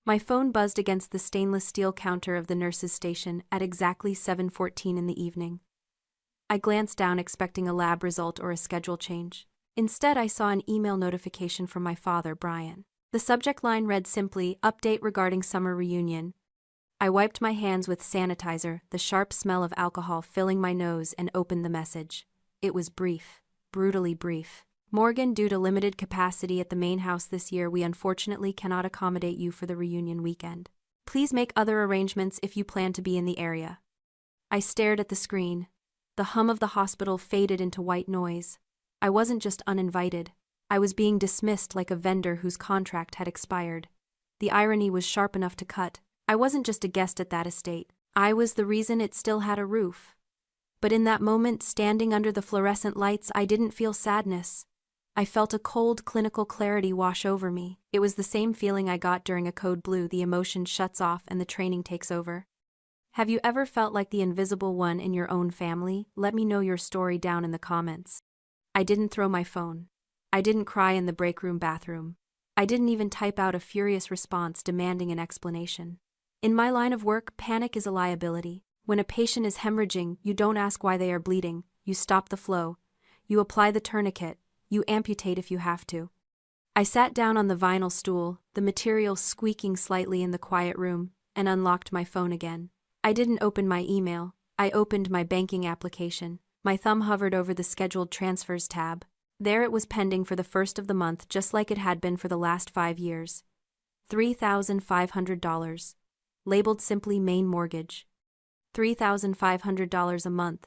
My phone buzzed against the stainless steel counter of the nurse's station at exactly 7:14 in the evening. I glanced down expecting a lab result or a schedule change. Instead, I saw an email notification from my father, Brian. The subject line read simply, "Update regarding summer reunion." I wiped my hands with sanitizer, the sharp smell of alcohol filling my nose, and opened the message. It was brief, brutally brief. "Morgan, due to limited capacity at the main house this year, we unfortunately cannot accommodate you for the reunion weekend. Please make other arrangements if you plan to be in the area." I stared at the screen. The hum of the hospital faded into white noise. I wasn't just uninvited. I was being dismissed like a vendor whose contract had expired. The irony was sharp enough to cut. I wasn't just a guest at that estate. I was the reason it still had a roof. But in that moment, standing under the fluorescent lights, I didn't feel sadness. I felt a cold, clinical clarity wash over me. It was the same feeling I got during a code blue. The emotion shuts off and the training takes over. Have you ever felt like the invisible one in your own family? Let me know your story down in the comments. I didn't throw my phone. I didn't cry in the break room bathroom. I didn't even type out a furious response demanding an explanation. In my line of work, panic is a liability. When a patient is hemorrhaging, you don't ask why they are bleeding. You stop the flow. You apply the tourniquet. You amputate if you have to. I sat down on the vinyl stool, the material squeaking slightly in the quiet room, and unlocked my phone again. I didn't open my email. I opened my banking application. My thumb hovered over the scheduled transfers tab. There it was, pending for the first of the month, just like it had been for the last 5 years. $3,500. Labeled simply main mortgage. $3,500 a month.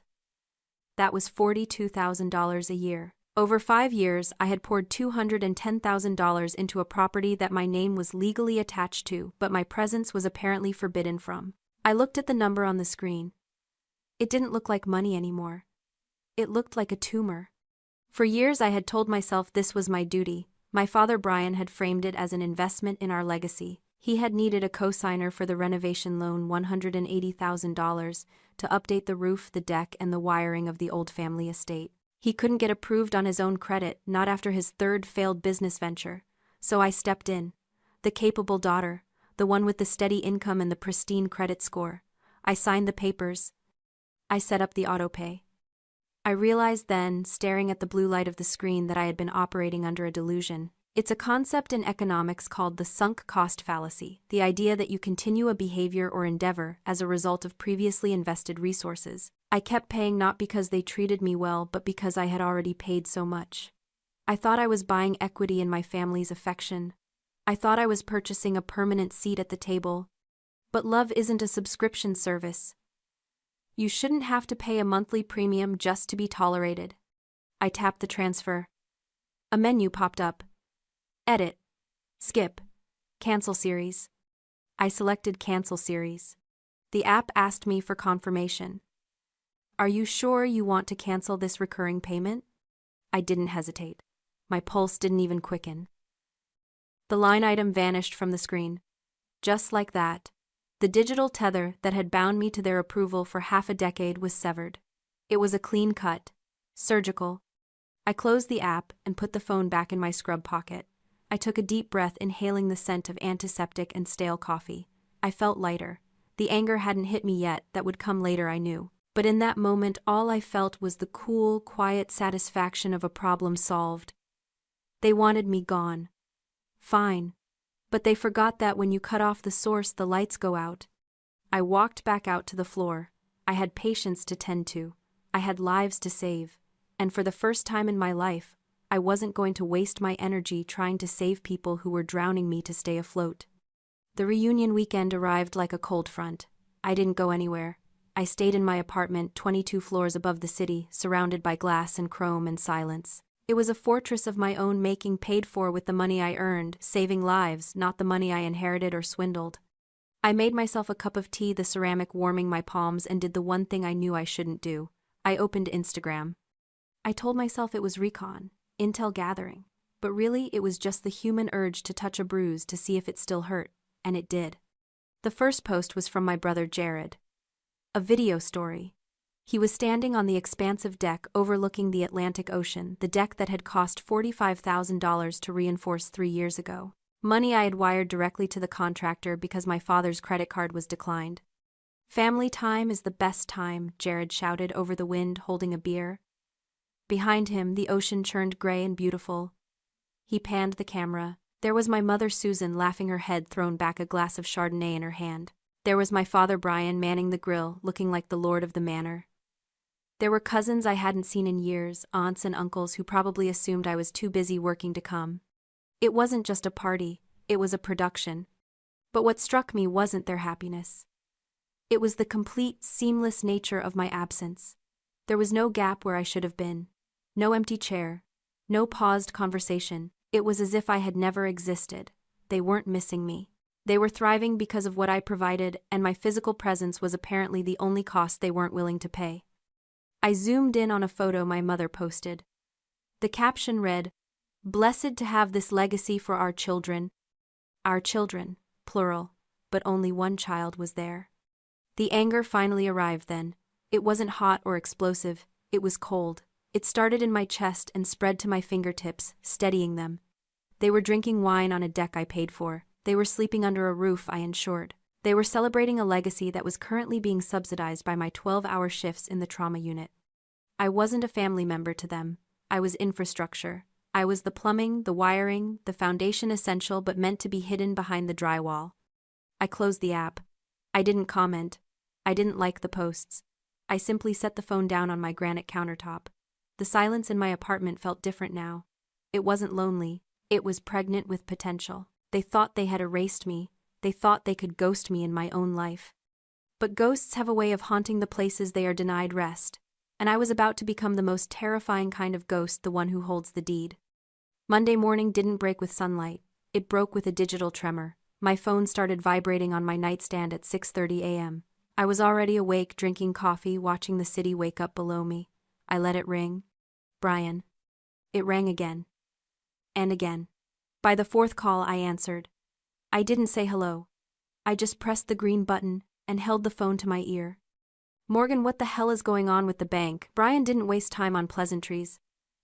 That was $42,000 a year. Over 5 years, I had poured $210,000 into a property that my name was legally attached to, but my presence was apparently forbidden from. I looked at the number on the screen. It didn't look like money anymore. It looked like a tumor. For years I had told myself this was my duty. My father Brian had framed it as an investment in our legacy. He had needed a co-signer for the renovation loan, $180,000, to update the roof, the deck, and the wiring of the old family estate. He couldn't get approved on his own credit, not after his third failed business venture. So I stepped in. The capable daughter, the one with the steady income and the pristine credit score. I signed the papers. I set up the autopay. I realized then, staring at the blue light of the screen, that I had been operating under a delusion. It's a concept in economics called the sunk cost fallacy, the idea that you continue a behavior or endeavor as a result of previously invested resources. I kept paying not because they treated me well, but because I had already paid so much. I thought I was buying equity in my family's affection. I thought I was purchasing a permanent seat at the table. But love isn't a subscription service. You shouldn't have to pay a monthly premium just to be tolerated. I tapped the transfer. A menu popped up. Edit. Skip. Cancel series. I selected cancel series. The app asked me for confirmation. Are you sure you want to cancel this recurring payment? I didn't hesitate. My pulse didn't even quicken. The line item vanished from the screen. Just like that. The digital tether that had bound me to their approval for half a decade was severed. It was a clean cut. Surgical. I closed the app and put the phone back in my scrub pocket. I took a deep breath, inhaling the scent of antiseptic and stale coffee. I felt lighter. The anger hadn't hit me yet. That would come later, I knew. But in that moment, all I felt was the cool, quiet satisfaction of a problem solved. They wanted me gone. Fine. But they forgot that when you cut off the source, the lights go out. I walked back out to the floor. I had patients to tend to. I had lives to save. And for the first time in my life, I wasn't going to waste my energy trying to save people who were drowning me to stay afloat. The reunion weekend arrived like a cold front. I didn't go anywhere. I stayed in my apartment 22 floors above the city, surrounded by glass and chrome and silence. It was a fortress of my own making, paid for with the money I earned, saving lives, not the money I inherited or swindled. I made myself a cup of tea, the ceramic warming my palms, and did the one thing I knew I shouldn't do. I opened Instagram. I told myself it was recon, intel gathering, but really it was just the human urge to touch a bruise to see if it still hurt, and it did. The first post was from my brother Jared. A video story. He was standing on the expansive deck overlooking the Atlantic Ocean, the deck that had cost $45,000 to reinforce 3 years ago. Money I had wired directly to the contractor because my father's credit card was declined. "Family time is the best time," Jared shouted over the wind, holding a beer. Behind him, the ocean churned gray and beautiful. He panned the camera. There was my mother Susan laughing, her head thrown back, a glass of Chardonnay in her hand. There was my father Brian manning the grill, looking like the lord of the manor. There were cousins I hadn't seen in years, aunts and uncles who probably assumed I was too busy working to come. It wasn't just a party, it was a production. But what struck me wasn't their happiness. It was the complete, seamless nature of my absence. There was no gap where I should have been. No empty chair. No paused conversation. It was as if I had never existed. They weren't missing me. They were thriving because of what I provided, and my physical presence was apparently the only cost they weren't willing to pay. I zoomed in on a photo my mother posted. The caption read, "Blessed to have this legacy for our children." Our children, plural, but only one child was there. The anger finally arrived then. It wasn't hot or explosive, it was cold. It started in my chest and spread to my fingertips, steadying them. They were drinking wine on a deck I paid for. They were sleeping under a roof I insured. They were celebrating a legacy that was currently being subsidized by my 12-hour shifts in the trauma unit. I wasn't a family member to them. I was infrastructure. I was the plumbing, the wiring, the foundation essential but meant to be hidden behind the drywall. I closed the app. I didn't comment. I didn't like the posts. I simply set the phone down on my granite countertop. The silence in my apartment felt different now. It wasn't lonely. It was pregnant with potential. They thought they had erased me. They thought they could ghost me in my own life. But ghosts have a way of haunting the places they are denied rest, and I was about to become the most terrifying kind of ghost, the one who holds the deed. Monday morning didn't break with sunlight. It broke with a digital tremor. My phone started vibrating on my nightstand at 6:30 a.m. I was already awake, drinking coffee, watching the city wake up below me. I let it ring. Brian. It rang again. And again. By the fourth call, I answered. I didn't say hello. I just pressed the green button and held the phone to my ear. "Morgan, what the hell is going on with the bank?" Brian didn't waste time on pleasantries.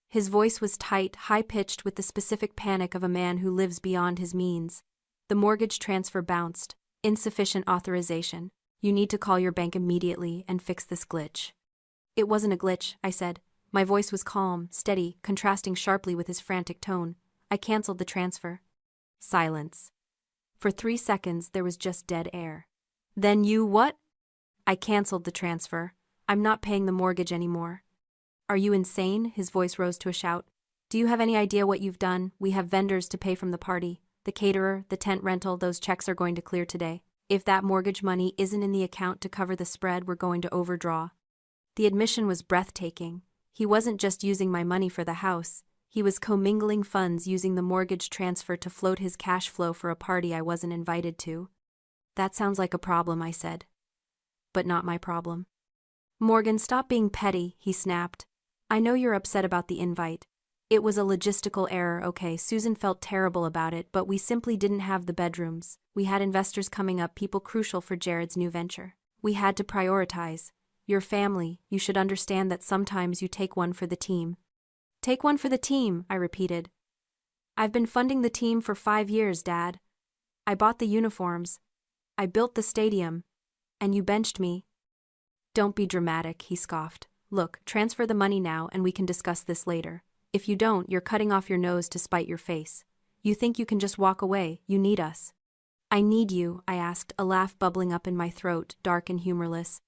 His voice was tight, high-pitched, with the specific panic of a man who lives beyond his means. "The mortgage transfer bounced. Insufficient authorization. You need to call your bank immediately and fix this glitch." "It wasn't a glitch," I said. My voice was calm, steady, contrasting sharply with his frantic tone. "I canceled the transfer." Silence. For 3 seconds there was just dead air. "Then you what?" "I canceled the transfer. I'm not paying the mortgage anymore." "Are you insane?" His voice rose to a shout. "Do you have any idea what you've done? We have vendors to pay from the party. The caterer, the tent rental, those checks are going to clear today. If that mortgage money isn't in the account to cover the spread, we're going to overdraw." The admission was breathtaking. He wasn't just using my money for the house. He was commingling funds using the mortgage transfer to float his cash flow for a party I wasn't invited to. "That sounds like a problem," I said. "But not my problem." "Morgan, stop being petty," he snapped. "I know you're upset about the invite. It was a logistical error, okay. Susan felt terrible about it, but we simply didn't have the bedrooms. We had investors coming up, people crucial for Jared's new venture. We had to prioritize. Your family, you should understand that sometimes you take one for the team." "Take one for the team," I repeated. "I've been funding the team for 5 years, Dad. I bought the uniforms. I built the stadium. And you benched me." "Don't be dramatic," he scoffed. "Look, transfer the money now and we can discuss this later. If you don't, you're cutting off your nose to spite your face. You think you can just walk away. You need us." "I need you," I asked, a laugh bubbling up in my throat, dark and humorless.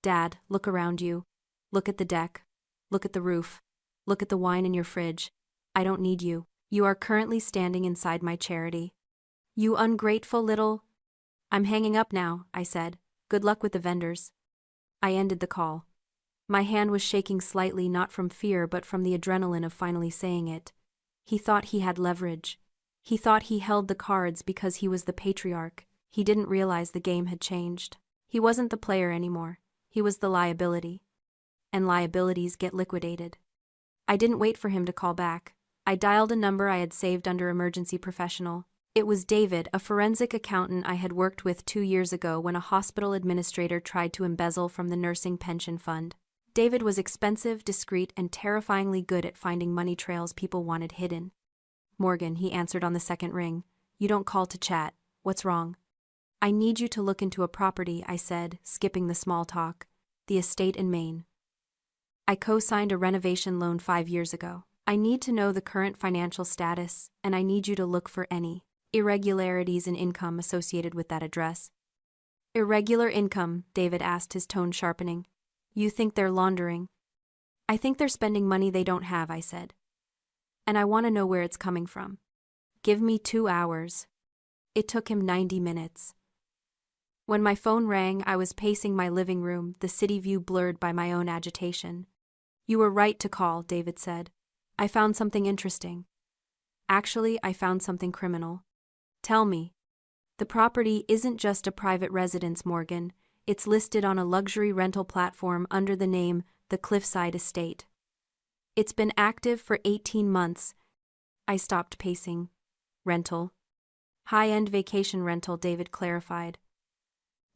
"Dad, look around you. Look at the deck. Look at the roof. Look at the wine in your fridge. I don't need you. You are currently standing inside my charity." "You ungrateful little—" "I'm hanging up now," I said. "Good luck with the vendors." I ended the call. My hand was shaking slightly, not from fear but from the adrenaline of finally saying it. He thought he had leverage. He thought he held the cards because he was the patriarch. He didn't realize the game had changed. He wasn't the player anymore. He was the liability. And liabilities get liquidated. I didn't wait for him to call back. I dialed a number I had saved under emergency professional. It was David, a forensic accountant I had worked with 2 years ago when a hospital administrator tried to embezzle from the nursing pension fund. David was expensive, discreet, and terrifyingly good at finding money trails people wanted hidden. "Morgan," he answered on the second ring. You don't call to chat. What's wrong? I need you to look into a property, I said, skipping the small talk. The estate in Maine. I co-signed a renovation loan 5 years ago. I need to know the current financial status, and I need you to look for any irregularities in income associated with that address. Irregular income, David asked, his tone sharpening. You think they're laundering? I think they're spending money they don't have, I said. And I want to know where it's coming from. Give me 2 hours. It took him 90 minutes. When my phone rang, I was pacing my living room, the city view blurred by my own agitation. You were right to call, David said. I found something interesting. Actually, I found something criminal. Tell me. The property isn't just a private residence, Morgan. It's listed on a luxury rental platform under the name The Cliffside Estate. It's been active for 18 months. I stopped pacing. Rental. High-end vacation rental, David clarified.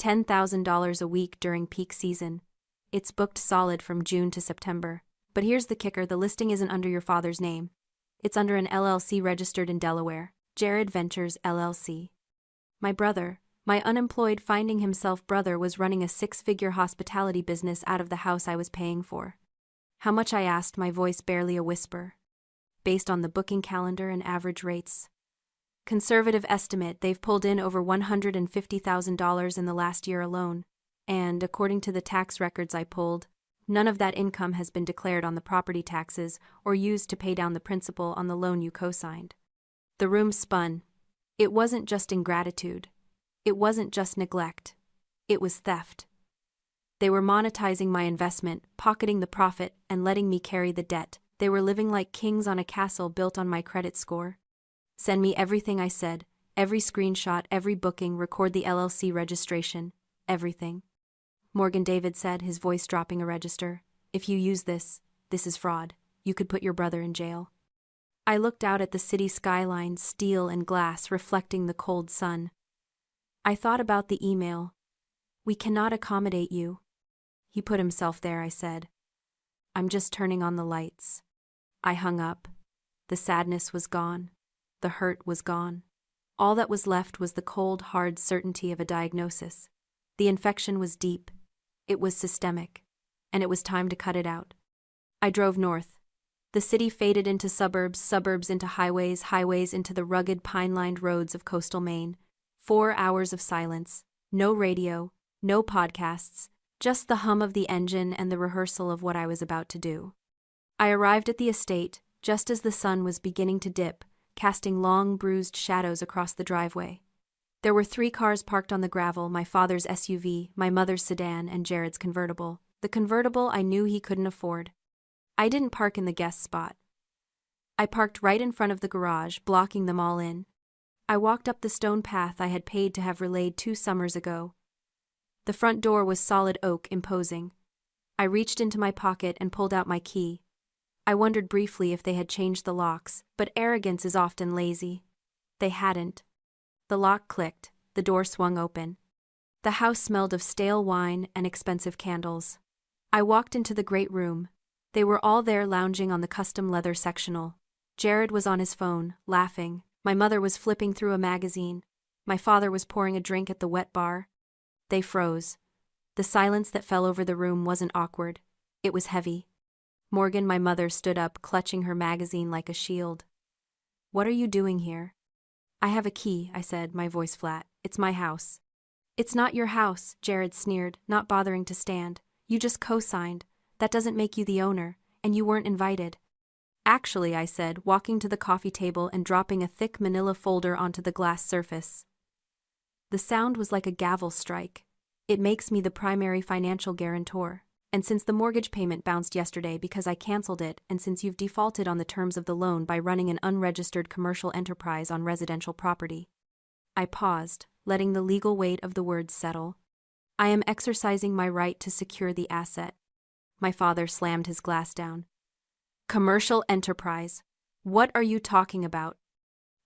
$10,000 a week during peak season. It's booked solid from June to September. But here's the kicker, the listing isn't under your father's name. It's under an LLC registered in Delaware, Jared Ventures LLC. My brother, my unemployed finding himself brother, was running a 6-figure hospitality business out of the house I was paying for. How much, I asked, my voice barely a whisper. Based on the booking calendar and average rates. Conservative estimate, they've pulled in over $150,000 in the last year alone. And, according to the tax records I pulled, none of that income has been declared on the property taxes or used to pay down the principal on the loan you co-signed. The room spun. It wasn't just ingratitude. It wasn't just neglect. It was theft. They were monetizing my investment, pocketing the profit, and letting me carry the debt. They were living like kings on a castle built on my credit score. Send me everything, I said. Every screenshot, every booking, record the LLC registration. Everything. Morgan, David said, his voice dropping a register. If you use this is fraud. You could put your brother in jail. I looked out at the city skyline, steel and glass reflecting the cold sun. I thought about the email. We cannot accommodate you. He put himself there, I said. I'm just turning on the lights. I hung up. The sadness was gone. The hurt was gone. All that was left was the cold, hard certainty of a diagnosis. The infection was deep. It was systemic. And it was time to cut it out. I drove north. The city faded into suburbs, suburbs into highways, highways into the rugged, pine-lined roads of coastal Maine. 4 hours of silence. No radio, no podcasts, just the hum of the engine and the rehearsal of what I was about to do. I arrived at the estate just as the sun was beginning to dip, casting long, bruised shadows across the driveway. There were 3 cars parked on the gravel, my father's SUV, my mother's sedan, and Jared's convertible. The convertible I knew he couldn't afford. I didn't park in the guest spot. I parked right in front of the garage, blocking them all in. I walked up the stone path I had paid to have relayed 2 summers ago. The front door was solid oak, imposing. I reached into my pocket and pulled out my key. I wondered briefly if they had changed the locks, but arrogance is often lazy. They hadn't. The lock clicked, the door swung open. The house smelled of stale wine and expensive candles. I walked into the great room. They were all there, lounging on the custom leather sectional. Jared was on his phone, laughing. My mother was flipping through a magazine. My father was pouring a drink at the wet bar. They froze. The silence that fell over the room wasn't awkward. It was heavy. Morgan, my mother, stood up, clutching her magazine like a shield. What are you doing here? I have a key, I said, my voice flat. It's my house. It's not your house, Jared sneered, not bothering to stand. You just co-signed. That doesn't make you the owner, and you weren't invited. Actually, I said, walking to the coffee table and dropping a thick manila folder onto the glass surface. The sound was like a gavel strike. It makes me the primary financial guarantor. And since the mortgage payment bounced yesterday because I canceled it, and since you've defaulted on the terms of the loan by running an unregistered commercial enterprise on residential property. I paused, letting the legal weight of the words settle. I am exercising my right to secure the asset. My father slammed his glass down. Commercial enterprise. What are you talking about?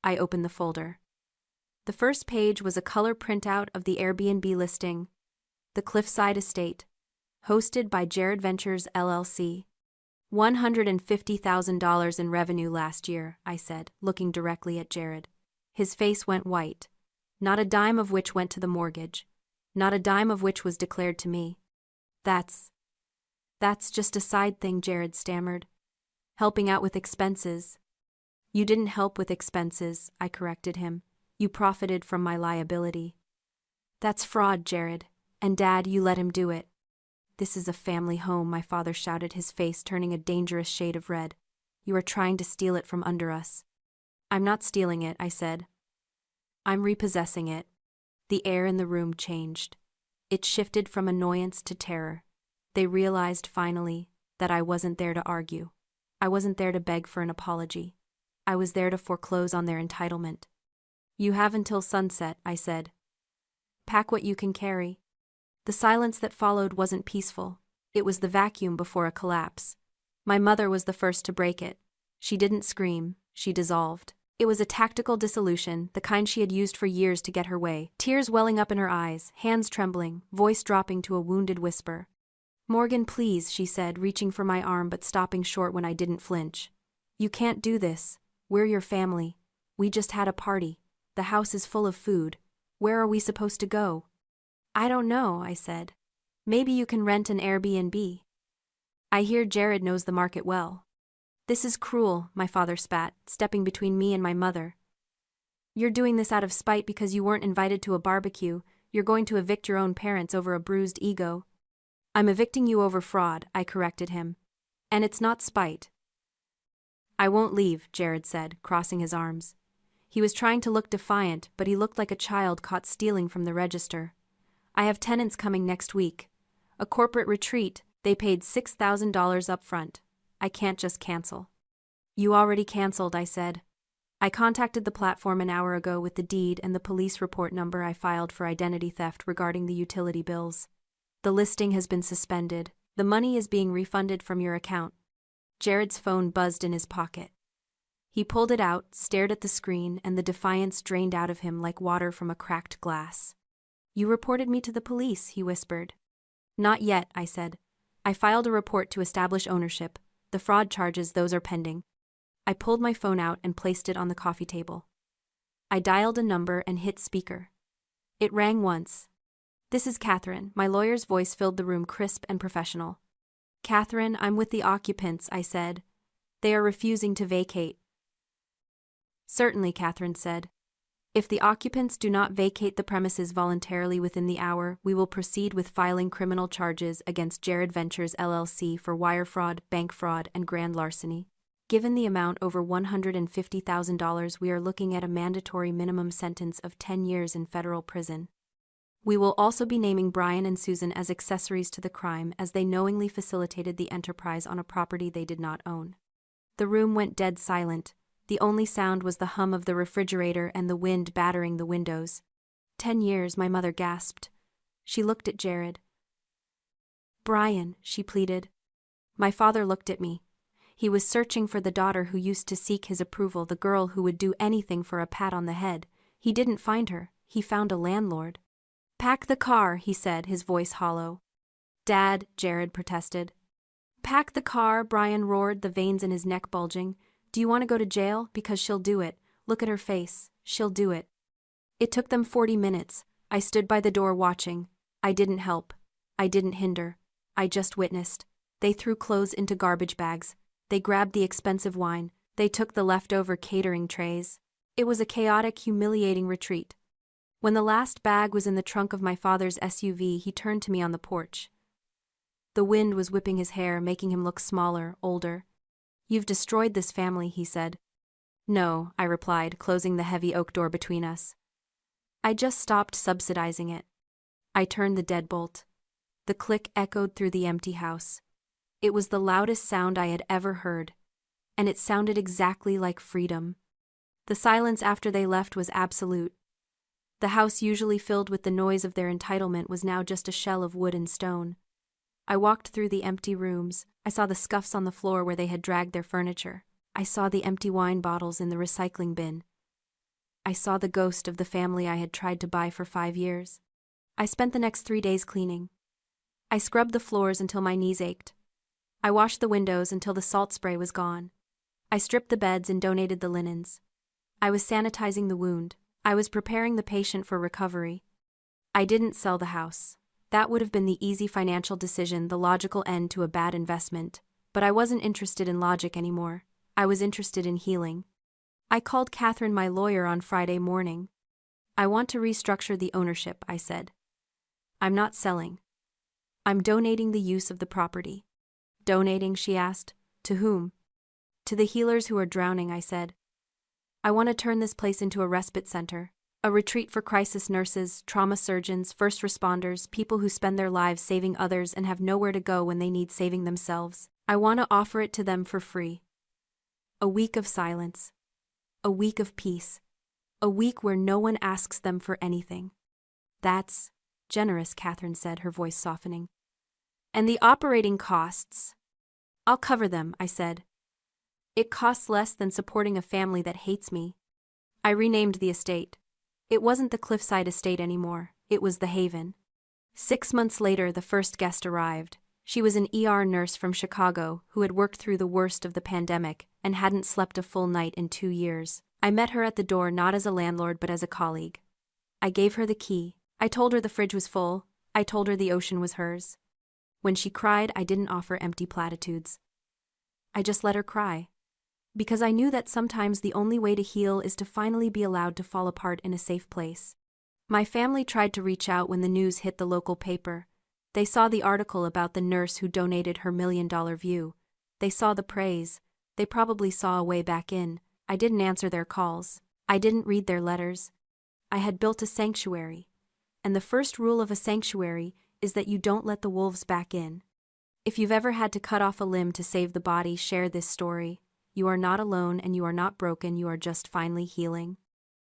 I opened the folder. The first page was a color printout of the Airbnb listing, The Cliffside Estate, hosted by Jared Ventures LLC. $150,000 in revenue last year, I said, looking directly at Jared. His face went white. Not a dime of which went to the mortgage. Not a dime of which was declared to me. That's just a side thing, Jared stammered. Helping out with expenses. You didn't help with expenses, I corrected him. You profited from my liability. That's fraud, Jared. And Dad, you let him do it. This is a family home, my father shouted, his face turning a dangerous shade of red. You are trying to steal it from under us. I'm not stealing it, I said. I'm repossessing it. The air in the room changed. It shifted from annoyance to terror. They realized finally that I wasn't there to argue. I wasn't there to beg for an apology. I was there to foreclose on their entitlement. You have until sunset, I said. Pack what you can carry. The silence that followed wasn't peaceful. It was the vacuum before a collapse. My mother was the first to break it. She didn't scream, she dissolved. It was a tactical dissolution, the kind she had used for years to get her way, tears welling up in her eyes, hands trembling, voice dropping to a wounded whisper. Morgan, please, she said, reaching for my arm but stopping short when I didn't flinch. You can't do this. We're your family. We just had a party. The house is full of food. Where are we supposed to go? I don't know, I said. Maybe you can rent an Airbnb. I hear Jared knows the market well. This is cruel, my father spat, stepping between me and my mother. You're doing this out of spite because you weren't invited to a barbecue. You're going to evict your own parents over a bruised ego. I'm evicting you over fraud, I corrected him. And it's not spite. I won't leave, Jared said, crossing his arms. He was trying to look defiant, but he looked like a child caught stealing from the register. I have tenants coming next week. A corporate retreat. They paid $6,000 up front. I can't just cancel. You already canceled, I said. I contacted the platform an hour ago with the deed and the police report number I filed for identity theft regarding the utility bills. The listing has been suspended. The money is being refunded from your account. Jared's phone buzzed in his pocket. He pulled it out, stared at the screen, and the defiance drained out of him like water from a cracked glass. You reported me to the police, he whispered. Not yet, I said. I filed a report to establish ownership. The fraud charges, those are pending. I pulled my phone out and placed it on the coffee table. I dialed a number and hit speaker. It rang once. This is Catherine. My lawyer's voice filled the room, crisp and professional. Catherine, I'm with the occupants, I said. They are refusing to vacate. Certainly, Catherine said. If the occupants do not vacate the premises voluntarily within the hour, we will proceed with filing criminal charges against Jared Ventures LLC for wire fraud, bank fraud, and grand larceny. Given the amount over $150,000, we are looking at a mandatory minimum sentence of 10 years in federal prison. We will also be naming Brian and Susan as accessories to the crime as they knowingly facilitated the enterprise on a property they did not own. The room went dead silent. The only sound was the hum of the refrigerator and the wind battering the windows. 10 years, my mother gasped. She looked at Jared. Brian, she pleaded. My father looked at me. He was searching for the daughter who used to seek his approval, the girl who would do anything for a pat on the head. He didn't find her. He found a landlord. Pack the car, he said, his voice hollow. Dad, Jared protested. Pack the car, Brian roared, the veins in his neck bulging. Do you want to go to jail? Because she'll do it. Look at her face. She'll do it. It took them 40 minutes. I stood by the door watching. I didn't help. I didn't hinder. I just witnessed. They threw clothes into garbage bags. They grabbed the expensive wine. They took the leftover catering trays. It was a chaotic, humiliating retreat. When the last bag was in the trunk of my father's SUV, he turned to me on the porch. The wind was whipping his hair, making him look smaller, older. You've destroyed this family, he said. No, I replied, closing the heavy oak door between us. I just stopped subsidizing it. I turned the deadbolt. The click echoed through the empty house. It was the loudest sound I had ever heard, and it sounded exactly like freedom. The silence after they left was absolute. The house, usually filled with the noise of their entitlement, was now just a shell of wood and stone. I walked through the empty rooms. I saw the scuffs on the floor where they had dragged their furniture. I saw the empty wine bottles in the recycling bin. I saw the ghost of the family I had tried to buy for 5 years. I spent the next 3 days cleaning. I scrubbed the floors until my knees ached. I washed the windows until the salt spray was gone. I stripped the beds and donated the linens. I was sanitizing the wound. I was preparing the patient for recovery. I didn't sell the house. That would have been the easy financial decision, the logical end to a bad investment. But I wasn't interested in logic anymore. I was interested in healing. I called Catherine, my lawyer, on Friday morning. I want to restructure the ownership, I said. I'm not selling. I'm donating the use of the property. Donating, she asked. To whom? To the healers who are drowning, I said. I want to turn this place into a respite center, a retreat for crisis nurses, trauma surgeons, first responders, people who spend their lives saving others and have nowhere to go when they need saving themselves. I want to offer it to them for free. A week of silence. A week of peace. A week where no one asks them for anything. That's generous, Catherine said, her voice softening. And the operating costs? I'll cover them, I said. It costs less than supporting a family that hates me. I renamed the estate. It wasn't the Cliffside Estate anymore, it was the Haven. 6 months later, the first guest arrived. She was an ER nurse from Chicago who had worked through the worst of the pandemic and hadn't slept a full night in 2 years. I met her at the door not as a landlord but as a colleague. I gave her the key. I told her the fridge was full. I told her the ocean was hers. When she cried, I didn't offer empty platitudes. I just let her cry. Because I knew that sometimes the only way to heal is to finally be allowed to fall apart in a safe place. My family tried to reach out when the news hit the local paper. They saw the article about the nurse who donated her $1 million view. They saw the praise. They probably saw a way back in. I didn't answer their calls. I didn't read their letters. I had built a sanctuary. And the first rule of a sanctuary is that you don't let the wolves back in. If you've ever had to cut off a limb to save the body, share this story. You are not alone and you are not broken, you are just finally healing.